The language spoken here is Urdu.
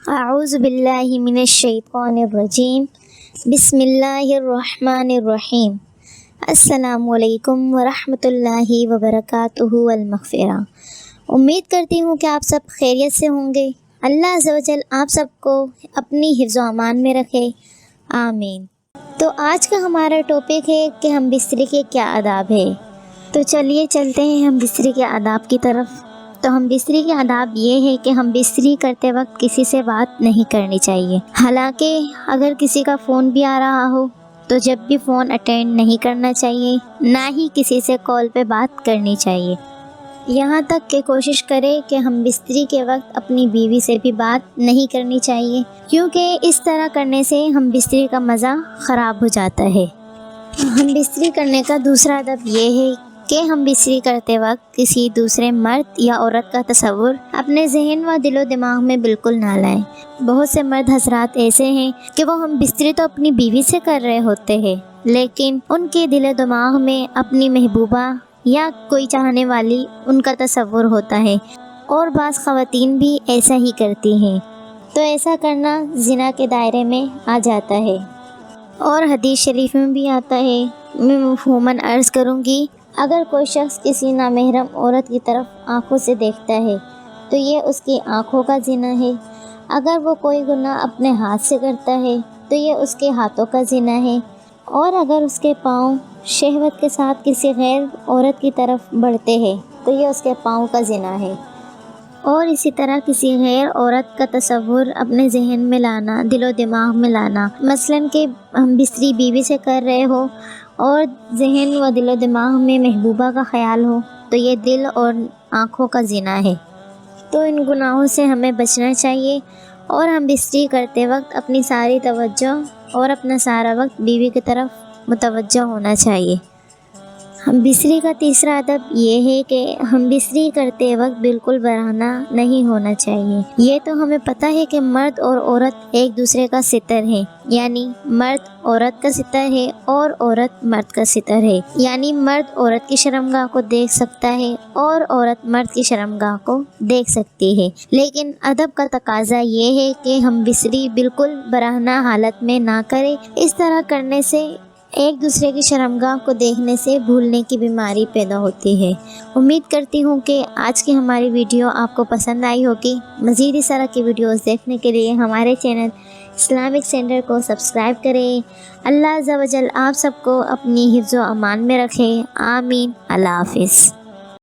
اعوذ باللہ من الشیطان الرجیم بسم اللہ الرحمن الرحیم السلام علیکم ورحمۃ اللہ وبرکاتہ والمغفرہ۔ امید کرتی ہوں کہ آپ سب خیریت سے ہوں گے۔ اللہ عز و جل آپ سب کو اپنی حفظ و امان میں رکھے، آمین۔ تو آج کا ہمارا ٹاپک ہے کہ ہم بستری کے کیا آداب ہے۔ تو چلیے چلتے ہیں ہم بستری کے آداب کی طرف۔ تو ہم بستری کے آداب یہ ہے کہ ہم بستری کرتے وقت کسی سے بات نہیں کرنی چاہیے۔ حالانکہ اگر کسی کا فون بھی آ رہا ہو تو جب بھی فون اٹینڈ نہیں کرنا چاہیے، نہ ہی کسی سے کال پہ بات کرنی چاہیے۔ یہاں تک کہ کوشش کرے کہ ہم بستری کے وقت اپنی بیوی سے بھی بات نہیں کرنی چاہیے، کیونکہ اس طرح کرنے سے ہم بستری کا مزہ خراب ہو جاتا ہے۔ ہم بستری کرنے کا دوسرا ادب یہ ہے کہ ہم بستری کرتے وقت کسی دوسرے مرد یا عورت کا تصور اپنے ذہن و دل و دماغ میں بالکل نہ لائیں۔ بہت سے مرد حضرات ایسے ہیں کہ وہ ہم بستری تو اپنی بیوی سے کر رہے ہوتے ہیں، لیکن ان کے دل و دماغ میں اپنی محبوبہ یا کوئی چاہنے والی ان کا تصور ہوتا ہے، اور بعض خواتین بھی ایسا ہی کرتی ہیں۔ تو ایسا کرنا زنا کے دائرے میں آ جاتا ہے، اور حدیث شریف میں بھی آتا ہے۔ میں مفہوماً عرض کروں گی، اگر کوئی شخص کسی نامحرم عورت کی طرف آنکھوں سے دیکھتا ہے تو یہ اس کی آنکھوں کا زنا ہے۔ اگر وہ کوئی گناہ اپنے ہاتھ سے کرتا ہے تو یہ اس کے ہاتھوں کا زنا ہے، اور اگر اس کے پاؤں شہوت کے ساتھ کسی غیر عورت کی طرف بڑھتے ہیں تو یہ اس کے پاؤں کا زنا ہے۔ اور اسی طرح کسی غیر عورت کا تصور اپنے ذہن میں لانا، دل و دماغ میں لانا، مثلاً کہ ہم بستری بیوی سے کر رہے ہو اور ذہن و دل و دماغ میں محبوبہ کا خیال ہو، تو یہ دل اور آنکھوں کا زنا ہے۔ تو ان گناہوں سے ہمیں بچنا چاہیے، اور ہم بستری کرتے وقت اپنی ساری توجہ اور اپنا سارا وقت بیوی کی طرف متوجہ ہونا چاہیے۔ ہم بستری کا تیسرا ادب یہ ہے کہ ہم بستری کرتے وقت بالکل برہنہ نہیں ہونا چاہیے۔ یہ تو ہمیں پتہ ہے کہ مرد اور عورت ایک دوسرے کا ستر ہے، یعنی مرد عورت کا ستر ہے اور عورت مرد کا ستر ہے، یعنی مرد عورت کی شرمگاہ کو دیکھ سکتا ہے اور عورت مرد کی شرمگاہ کو دیکھ سکتی ہے۔ لیکن ادب کا تقاضا یہ ہے کہ ہم بستری بالکل برہنہ حالت میں نہ کریں۔ اس طرح کرنے سے ایک دوسرے کی شرمگاہ کو دیکھنے سے بھولنے کی بیماری پیدا ہوتی ہے۔ امید کرتی ہوں کہ آج کی ہماری ویڈیو آپ کو پسند آئی ہوگی۔ مزید اس طرح کی ویڈیوز دیکھنے کے لیے ہمارے چینل اسلامک سینٹر کو سبسکرائب کریں۔ اللہ عز و جل آپ سب کو اپنی حفظ و امان میں رکھے، آمین۔ اللہ حافظ۔